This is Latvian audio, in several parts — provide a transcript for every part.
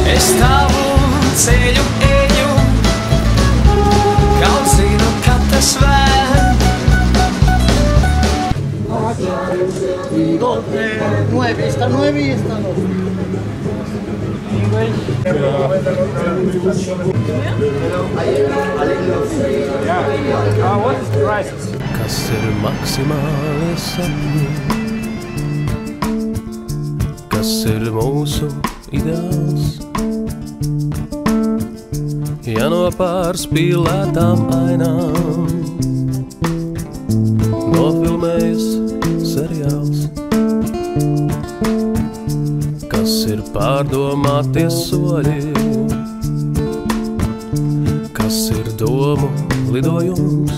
Es tavu ceļu eju, kaut zinu, ka tas vēl. 9, esta 9 y esta 2. What is the prices? Kas ir maksimāli sapņi? Kas ir mūsu ideāls? Ja no pārspīlētām ainām nofilmējas seriāls, kas ir pārdomāties soļi, kas ir domu lidojums,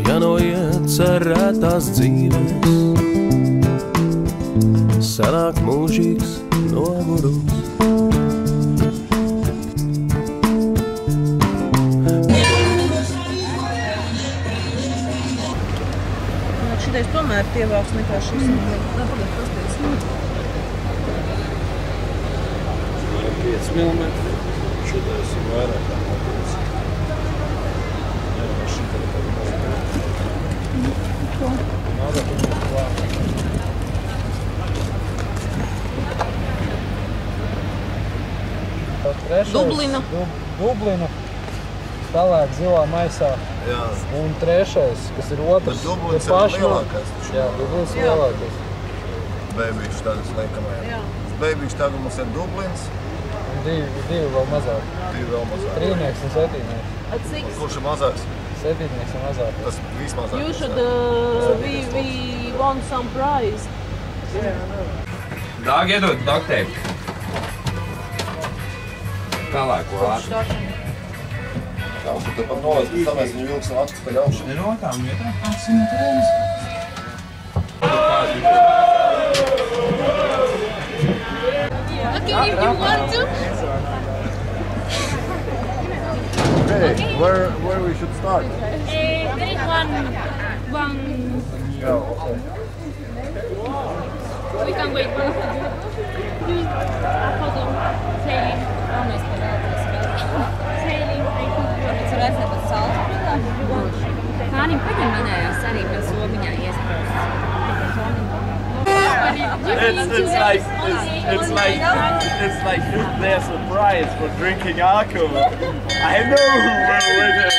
ja no iecerētās dzīves sanāk mūžīgs nogurums. Šitais tomēr tievāks nekā šis. Pagad, pasties. 5 mm. Šitais ir vairāk kā nopietns. Nāda, tu mums klāt. Dublina. Dublina. Tālāk zilā maisā. Jā. Un trešais, kas ir otrs. Bet Dublins ir lielākais. Jā, Dublins ir lielākais. Bēbīši tagad liekamajā. Bēbīši tagad mums ir Dublins. Un divi vēl mazāk. Divi vēl mazāk. Trīnieks un septīnieks. Kurš ir mazāks? Septīnieks ir mazāk. Tas vismazāk. You should, we want some prize. Dāg, iedod dukteipu. Tālāk, vārdu. Jā, un tad pat nolaist, pēc tam mēs viņu vilksim acis pa ļaušu. Nerotām vietām, simtreiz. Okay, if you want to. Okay, where we should start? There is one. Yeah, okay. We can wait. Use a photo. Sailing. Sailing. Mēs varēsim pat saltu, protams. Kānim paņem manējās arī pēc somiņā iesprāst. It's like their surprise for drinking alcohol. I know who will win it.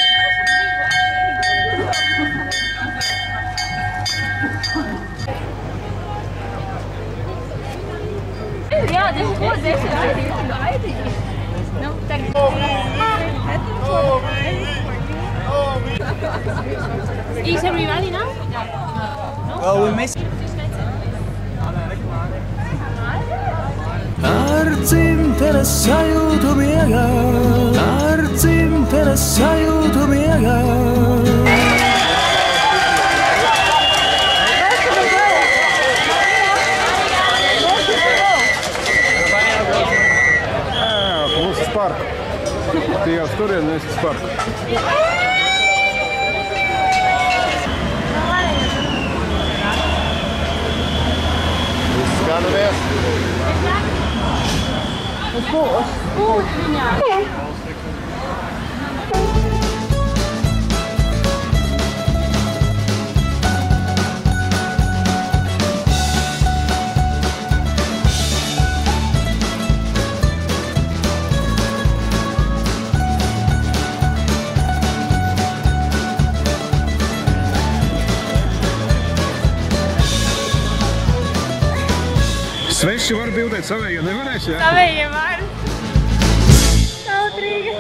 Yeah, this is what this is. No, thank you. Is everybody now? No? Well, we miss. Ar dzimtenes sajūtu miegā, ar dzimtenes sajūtu miegā. Mūsu sparku. Tie jau turien mēs sparku. Skatāmies. Uz viņā. Sveši var bildēt savējiem, nevarēs, jā? Savējiem var. Kautrīgi.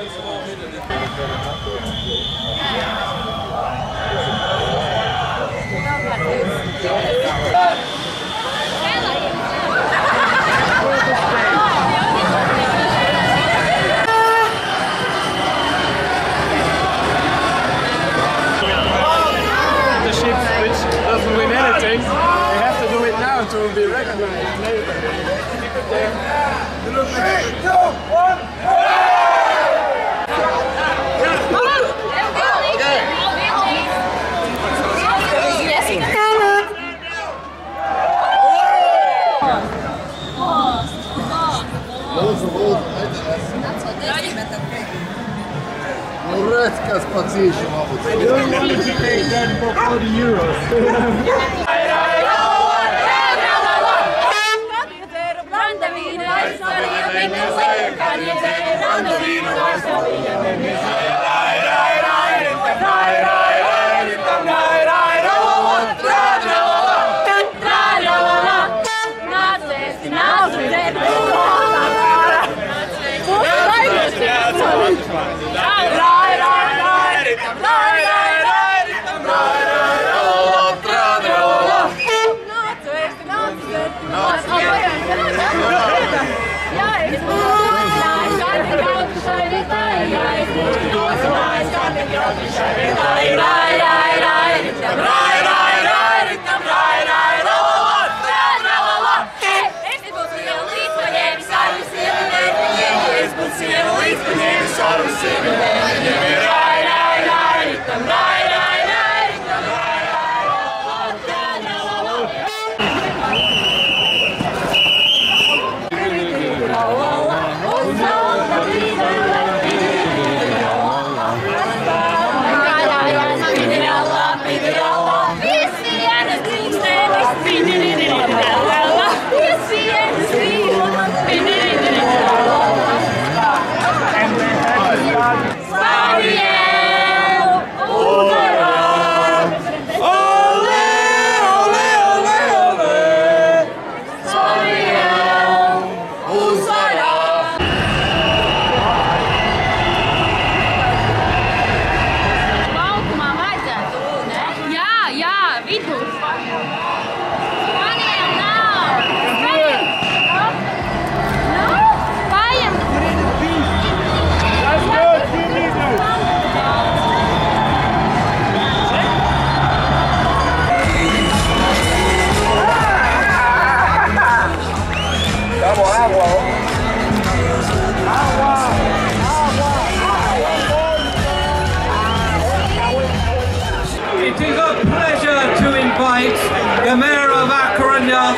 The ship which doesn't win anything, we have to do it now to be recognized later. Keep it there. 3, 2, 1. ciešam abudu. It is a pleasure to invite the Mayor of A Coruña,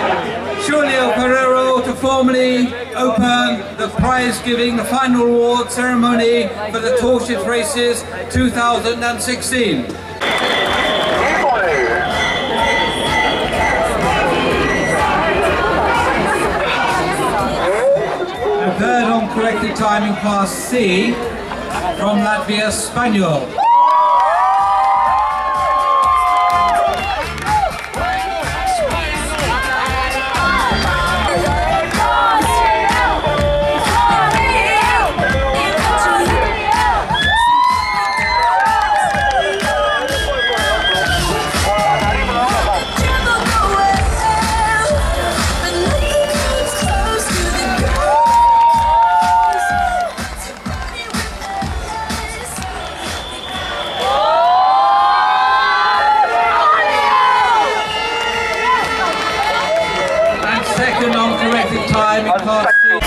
Julio Ferrero, to formally open the prize-giving, the final award ceremony for the Torches Races 2016. The third on corrected time in Class C from Latvia, Spaniel. Second on corrected time in Class C.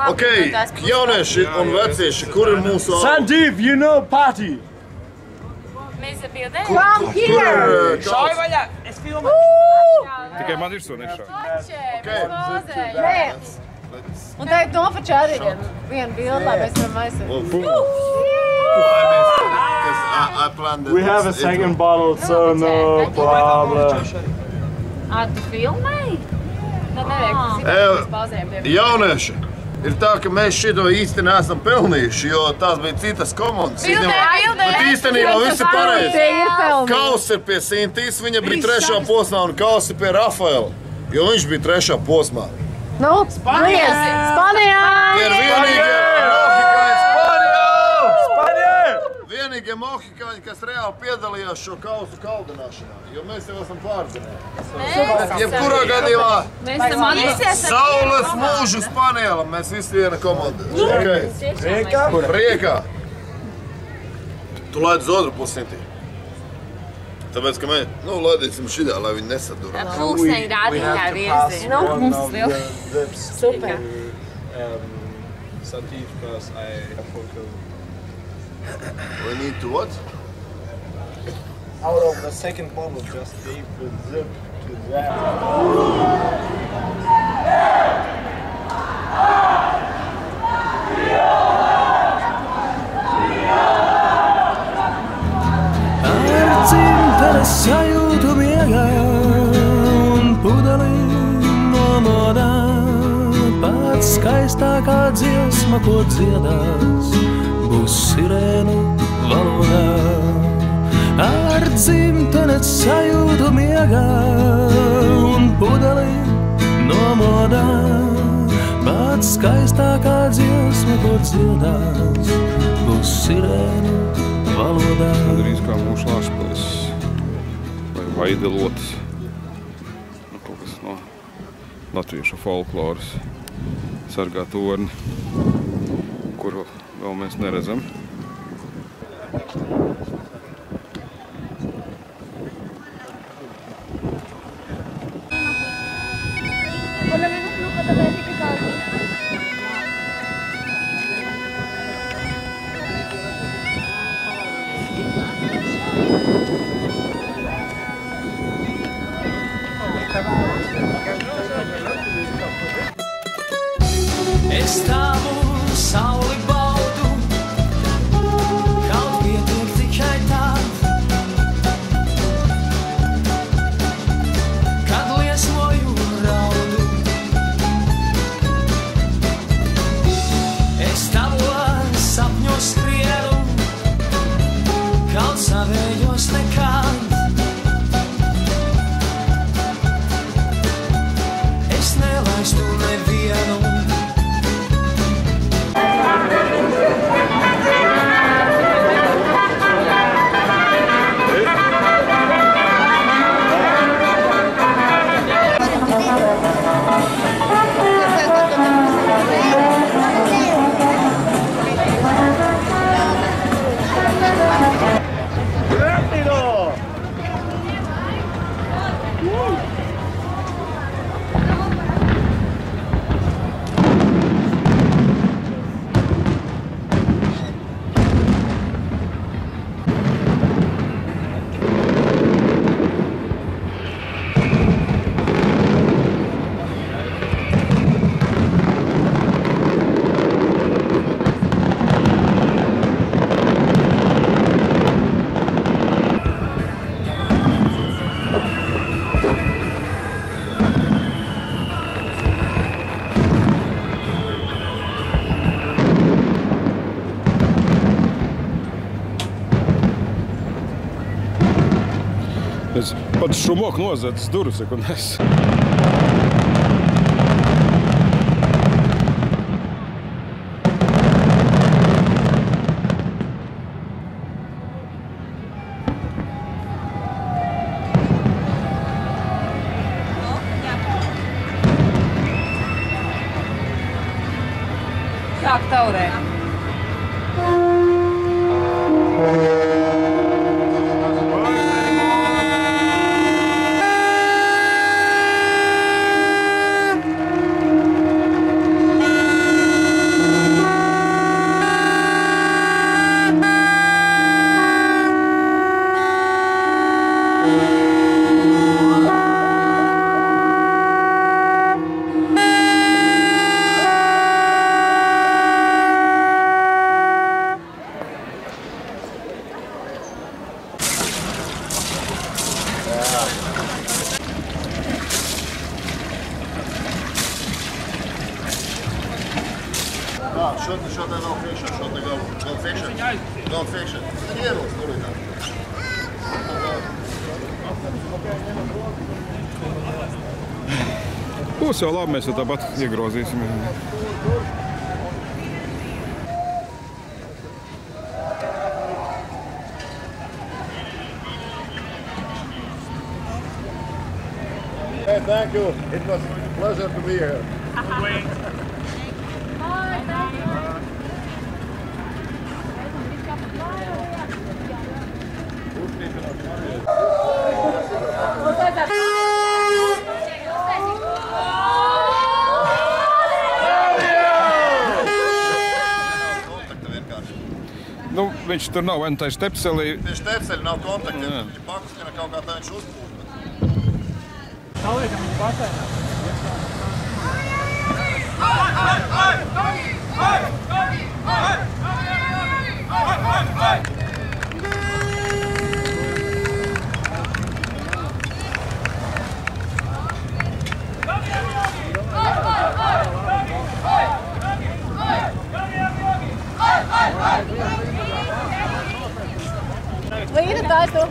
Okay, jaunieši un vecieši, kur ir mūsu... Sandeep, you know party! Mēs bildē? Come here! Šauj vaļā! Es filmēju! Tikai man ir sunīša. Un tagad nofočē arī vienu bildi, lai mēs varam aizsūt. We have a second bottle, so no problem. Tu filmēji? Tad nevajag, tas pauzējam pie. Jaunieši, ir tā, ka mēs šito īsti neesam pelnījuši, jo tās bija citas komandas. Bet īstenībā viss ir pareizi. Kauss ir pie Sintīs, viņa bija 3. posmā, un Kauss ir pie Rafaela, jo viņš bija 3. posmā. Nu, Spānijā! Ir vienīgie vienīgie mohikāņi, kas reāli piedalījās šo kausu kaldināšanā, jo mēs jau esam pārdzinēji. Jebkurā gadījumā saules mūžu Spānijā, mēs visi viena komanda. Priekā. Tu laid uz otru pusi, Sintī. Tāpēc, ka mēs, laidīsim šidā, lai viņi nesadurā. Pulksteņi rādītā virzi. Mums tas liels. Super. Santīvi, because I have photo. We need to what? Out of the second bottle, just leave the zip to that. Sajūtu miegā un pudelī no modā. Pats skaistākā dziesma, ko dziedās, būs sirēnu valodā. Ar dzimtenes sajūtu miegā un pudelī no modā. Pats skaistākā dziesma, ko dziedās, būs sirēnu valodā. Drīz kā mūsu lāšplēs. Vaidelotis, kaut kas no latviešu folkloras, sargā torni, kuru vēl mēs neredzam. Es tavu sauli baudu, kaut pietiek tikai tad, kad liesmoju raudu. Es tavos sapņos skrienu, kaut savējos nekad. Es nelaistu nevienu. Es pat šumoku nozadzis durvis, un es... Sāk taurē. Šodien vēl fiction, šodien vēl fiction. Vēl fiction. Ieros, tur ir tā. Būs jau labi, mēs jau tāpat iegrozīsim. Hey, thank you. It was a pleasure to be here. Nu, viņš tur nav, vai nu tā ir štepselī. Tieši štepseli nav kontakti, ja pakustina kaut kā tā viņš uzpūst. Noliekam viņu basēnā. Līna, tā es to.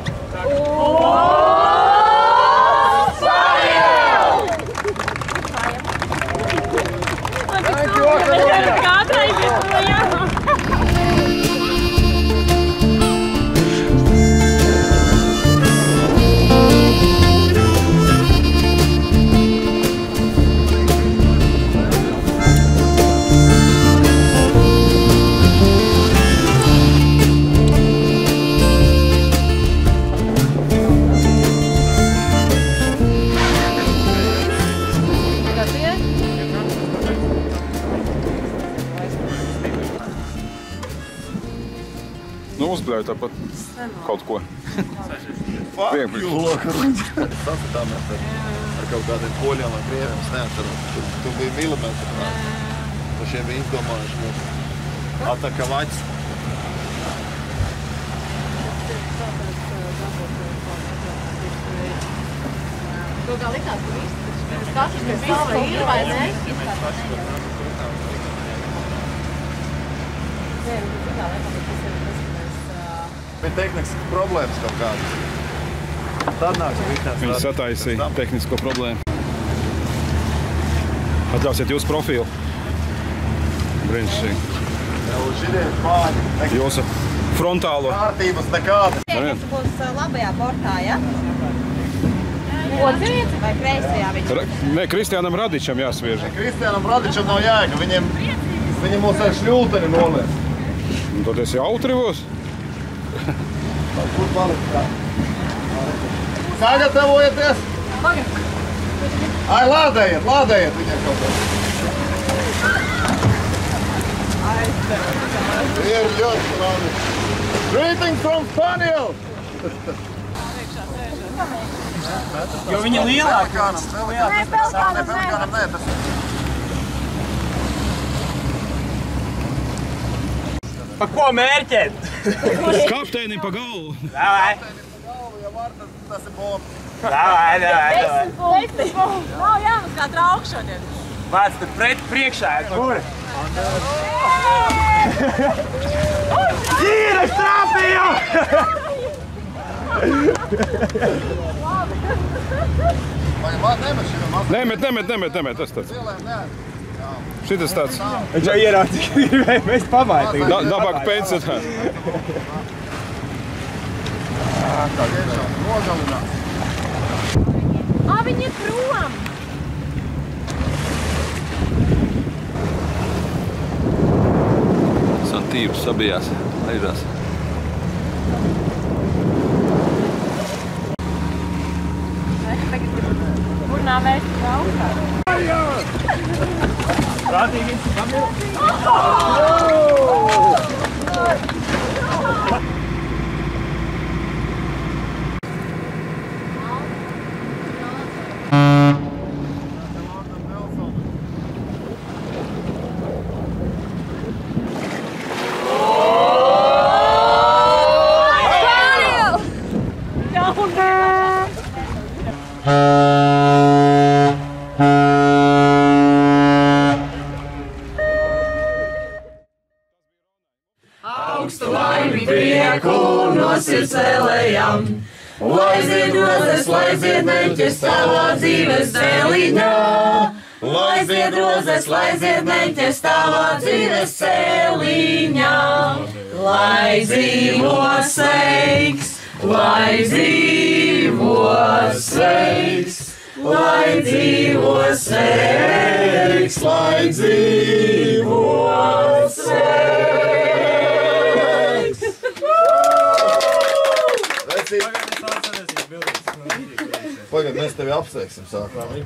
Nu, uzbļauj tāpat kaut ko. Fuck you, loka ruņģi. Sasitāmies ar kaut kādiem poļiem vai krieviem, es neatceros. Tur bija milimetri. To šie bija izdomājuši mūsu atakavaķis. To kā likās, ka viss, tas katrs pie sava ir, vai ne? Bija tehniskas problēmas kaut kādas. Tad nāks visās. Viņi sataisīja tehnisko problēmu. Atļausiet jūsu profilu. Brīnišķīgi. Jau šitie pāri. Jūsu frontālo. Kārtības nekādas. Tas būs labajā portā, ja? Otrajā vai kreisajā viņš? Nē, Kristiānam Radičam jāsviež. Kristiānam Radičam nav jēga. Viņam mūs ar šļūteni noliek. Un tad esi autrivos? Kur palikt tā? Sagatavojieties! Ai, lādējiet viņiem kaut ko. Ir ļoti labi. Greetings from Spaniel! Jo viņi lielāk. Nē, pelikānam nē. Pa ko mērķēt? Kapteinim pa galvu. Davai. Tas ir bombs. Davai. Nav jāmas kā trauks šodien. Vāc, tad priekšā ir kur? Tīra, es trāpīju! Nemet, tas tāds. Šitas tāds. Viņš jau ierācīja, ka gribēja mēs pamaiti. Dabāk pēc tā. Viņi ir prom! Santīvs sabijās, aizdās. Burnā vēst braukā. Prātīgi, sirds vēlējam. Lai zied rozes, lai zied neņķis tavā dzīves cēliņā. Lai zied rozes, lai zied neņķis tavā dzīves cēliņā. Lai dzīvo sveiks, lai dzīvo sveiks, lai dzīvo sveiks, lai dzīvo sveiks. Pagad, mēs tevi apsveiksim sākumā.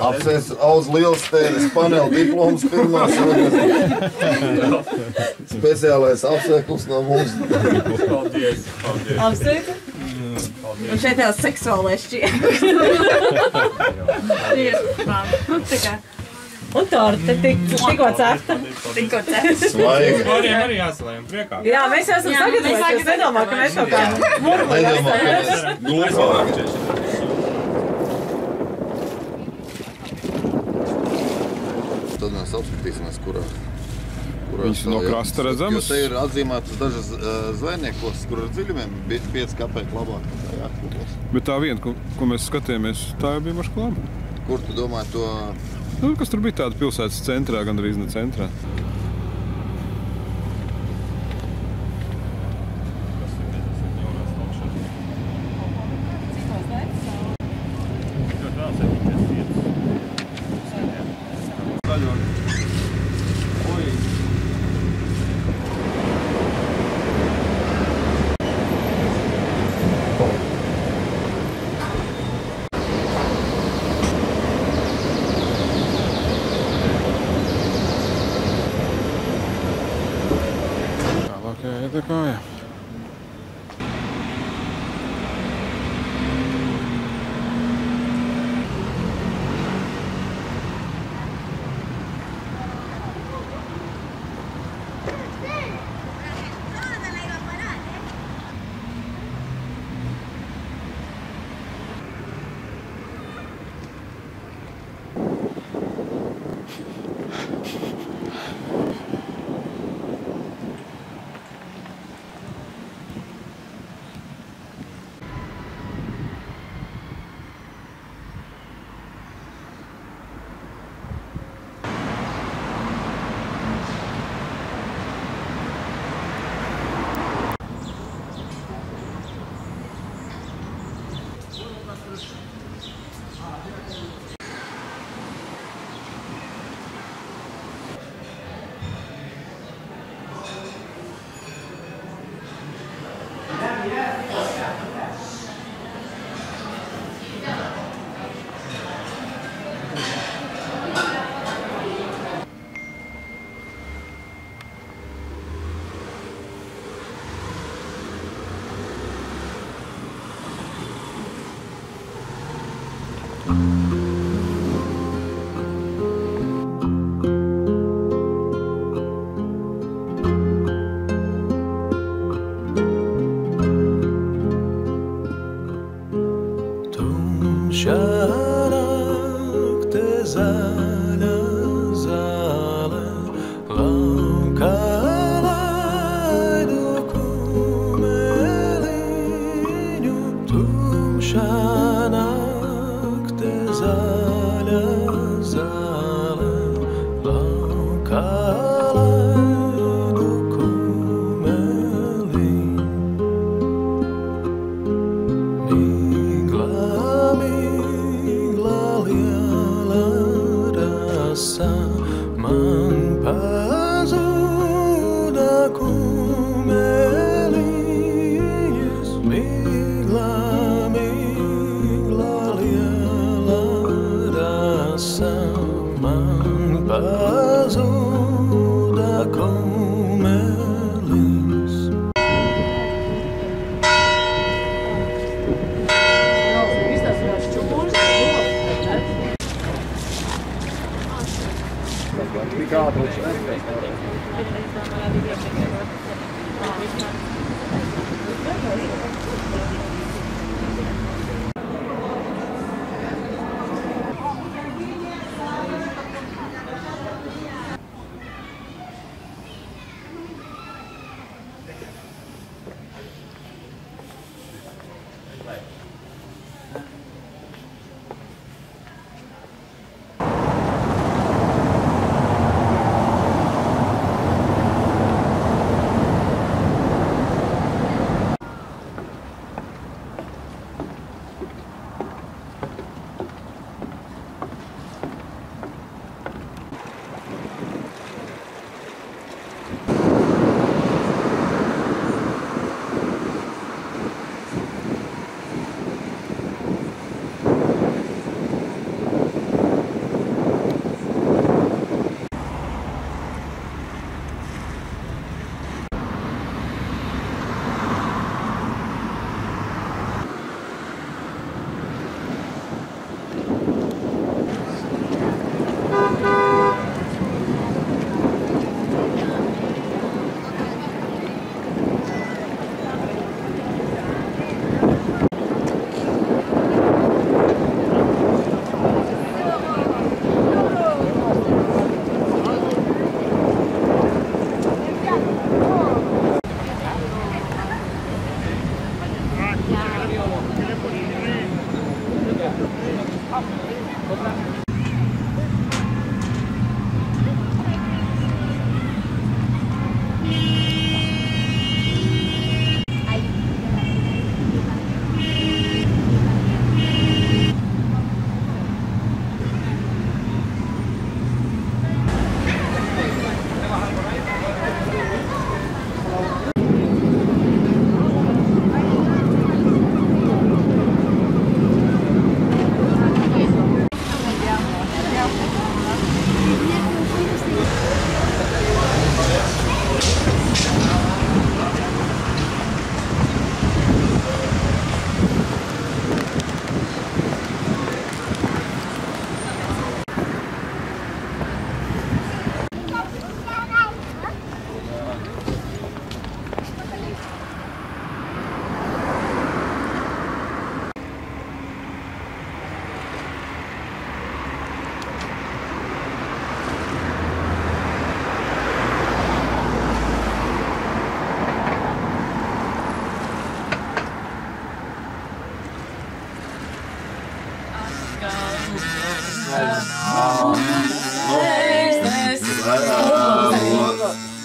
Apsveic Auz Lielstēnes paneli diplomas pirmās. Speciālais apsveikums no mums. Paldies. Apsveicu. Un šeit jau seksuālais šķiet. Un torte tikko cepta. Svaigi. Pāriem arī jāsalējam priekā. Jā, mēs jau esam sagatavojuši. Es nedomāju, ka mēs kaut kā murmuļu Glupāk. Tad mēs apskatīsimies, kurā Viņš no krasta redzamas? Jo te ir atzīmētas dažas zvejniekos, kur ar dziļumiem 5 kapēki labāk. Bet tā viena, ko mēs skatījāmies, tā jau bija Mašklāba. Kur tu domāji to? Nu, kas tur bija tāda pilsētas centrā, gandrīz ne centrā. Такая.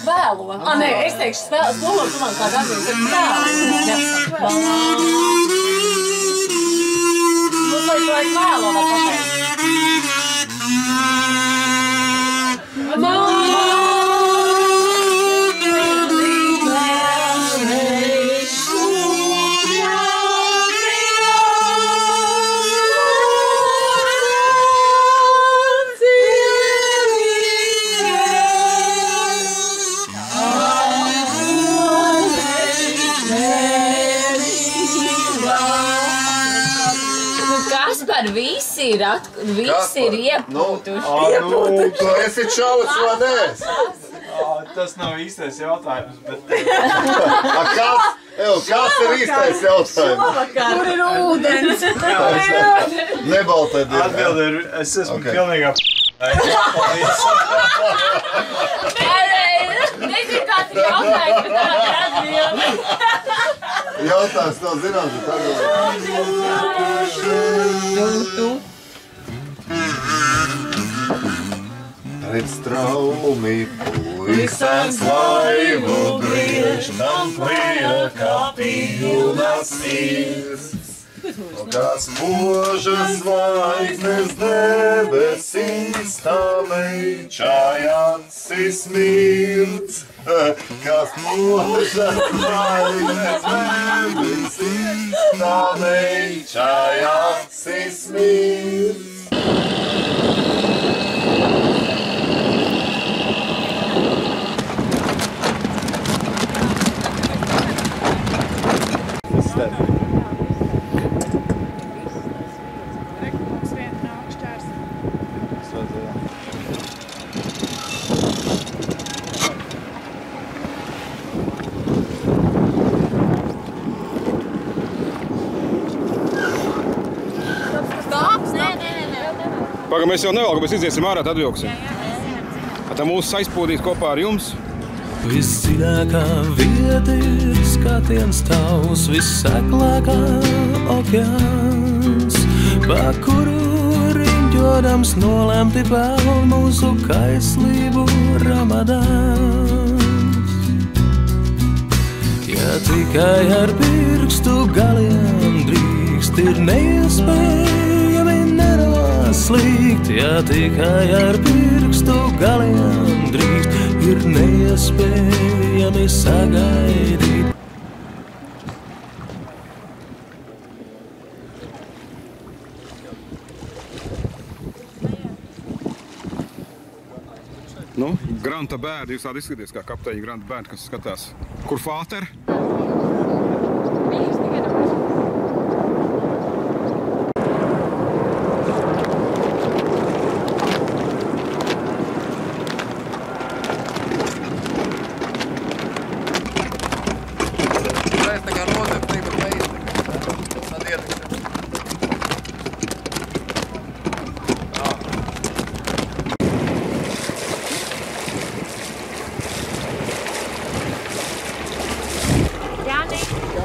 Vēlo. Nē, es teikšu spēles lolo, tu man kā atzīst, mums vajag vēlo, var pateikt. Visi ir iepūtuši. Tu esi čalis vai nē? Tas nav īstais jautājums, bet... Kāds ir īstais jautājums? Kur ir ūdens? Nebaltē dienu. Atbilde ir, es esmu pilnīgā Nezinu, kāds ir jautājums, bet tāda ir atbilde. Jautājums nav zināms, bet atbilde. Redz traumi, puisens laivu griež, tam klīja kā pilnas sirds. Kas mūža zvaigznes debesīs, tā meičājās smirdz. Kas mūža zvaigznes debesīs, tā meičājās smirdz. Paga, mēs jau nevēl, ka mēs iziesim ārā, tad atvilksim. Tā mūs aizpūdīs kopā ar jums. Visdziļākā vieta ir skatiens tavs, visseklākā okeāns, pa kuru riņķodams nolemti vēl mūsu kaislību ramadāns. Ja tikai ar pirkstu galiem drīkst, ir neiespējami nenoslīgt. Ja tikai ar pirkstu galiem drīkst, ir neiespējami sagaidīt. Nu, Granta bērni, jūs tādi izskaties kā kapteiņa Granta bērni, kas skatās. Kur fāter?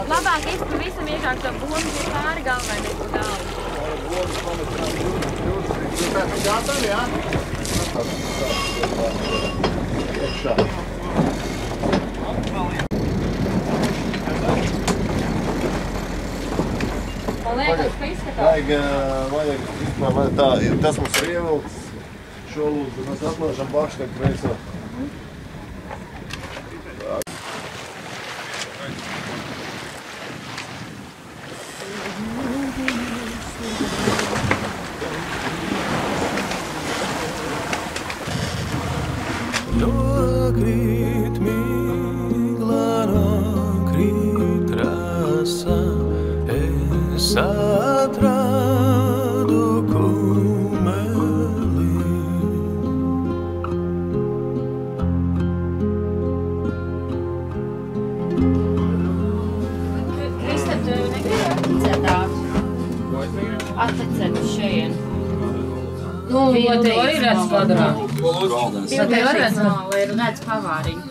Labāk es pavisam iekāk to bumbu pie pāri galvai neko daudz. Gatavi, jā? Man liekas, ka izskatās. Vajag tā, tas mums ir ievilks. Šo lūdzu, mēs atlaižam bakšu, tad kreisā. Nokrīt migla, nokrīt rasa, es atradu kumeli. Kristap, tu negribi atticēt ātri? Atticēt uz šeien. Nu, jo te ir redz kvadrā. Jo te ir redz, lai ir redz pavāriņu.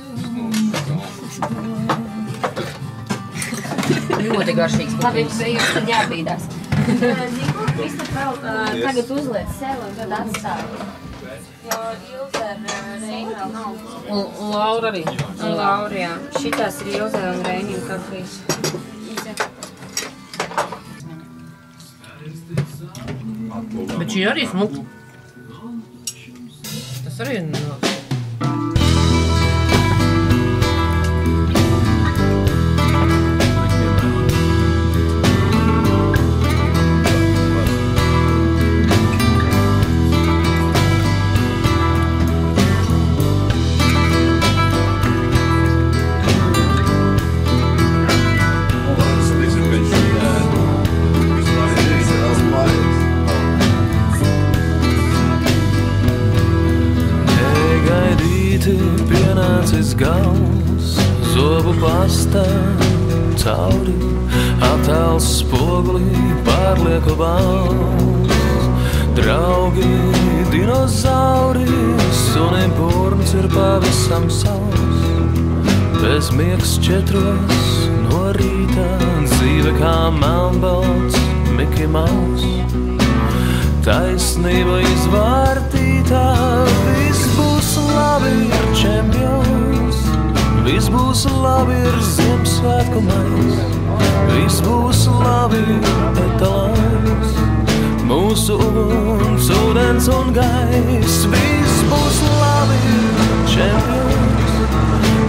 Ļoti garšīgs. Labi, tad jābīdās. Tagad uzliec sev un tad atstāj. Jo Ilze ar Reini vēl nav. Un Laura arī. Un Laura, jā. Šitās ir Ilze un Reini un kafijas. Bet šī arī smuka. Tas arī ir no... Pienācis gals, zobu pastā cauri, attēls spogulī pārlieku balss. Draugi, dinozauri, sunim purns ir pavisam savs. Bez miegs 4 no rīta, dzīve kā melnbalts Mickey Mouse. Taisnība izvārtītā, viss būs labi, ir čempions. Viss būs labi, ir Ziemassvētku maize. Viss būs labi, etalons. Mūsu uguns, ūdens un gaiss. Viss būs labi, ir čempions.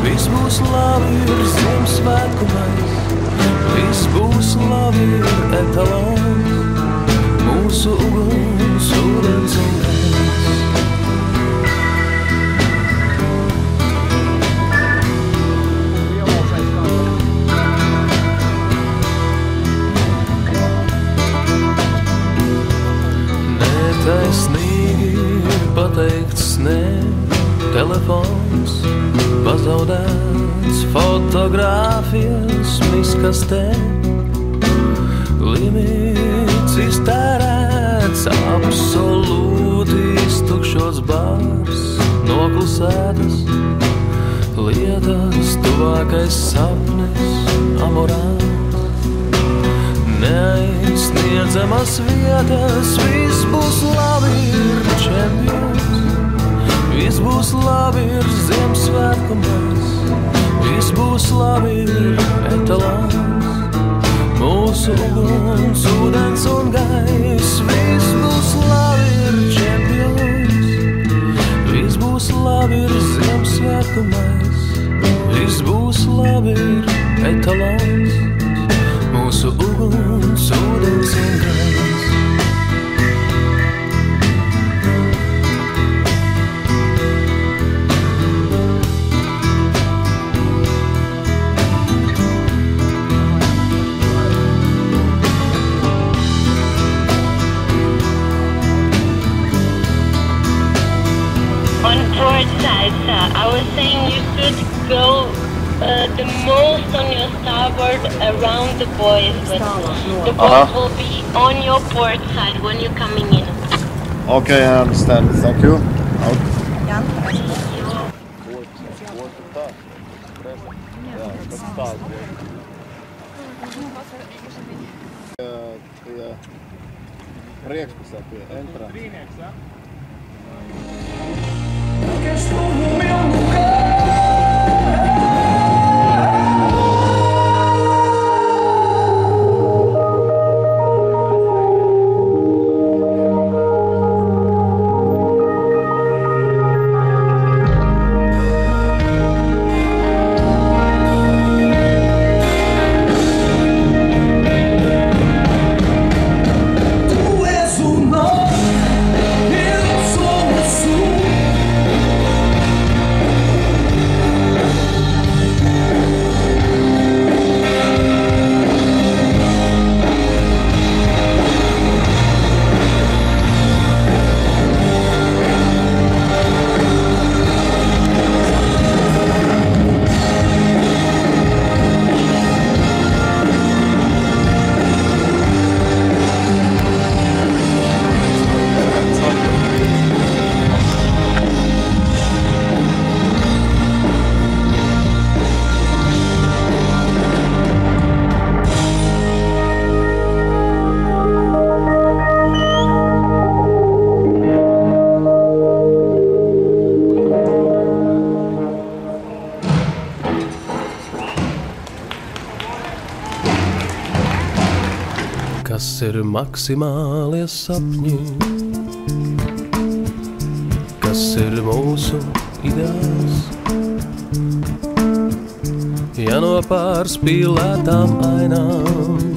Viss būs labi, ir Ziemassvētku maize. Viss būs labi, ir etalons. Mūsu uguns, ūdens un gaiss. Netaisnīgi ir pateikts nē, telefons pazaudēts, fotogrāfijas miskastē. Limits iztērēts, absolūti iztukšots bārs, noklusētas lietas, tuvākais sapnis, amorāls. Neaizsniedzamas vietas, viss būs labi, ir čempions. Viss būs labi, ir Ziemassvētku maize. Viss būs labi, ir etalons. Mūsu uguns, ūdens un gaiss. Viss būs labi, ir čempions. Viss būs labi, ir Ziemassvētku maize. Viss būs labi, ir etalons. Mūsu uguns, ūdens un gaiss. I was saying you could go the most on your starboard around the buoys, but the boat will be on your port side when you're coming in. Okay, I understand. Thank you. Priekšpusē pie entrā. Trīnieks, ja? ir maksimālie sapņi, kas ir mūsu ideāls. Ja no pārspīlētām ainām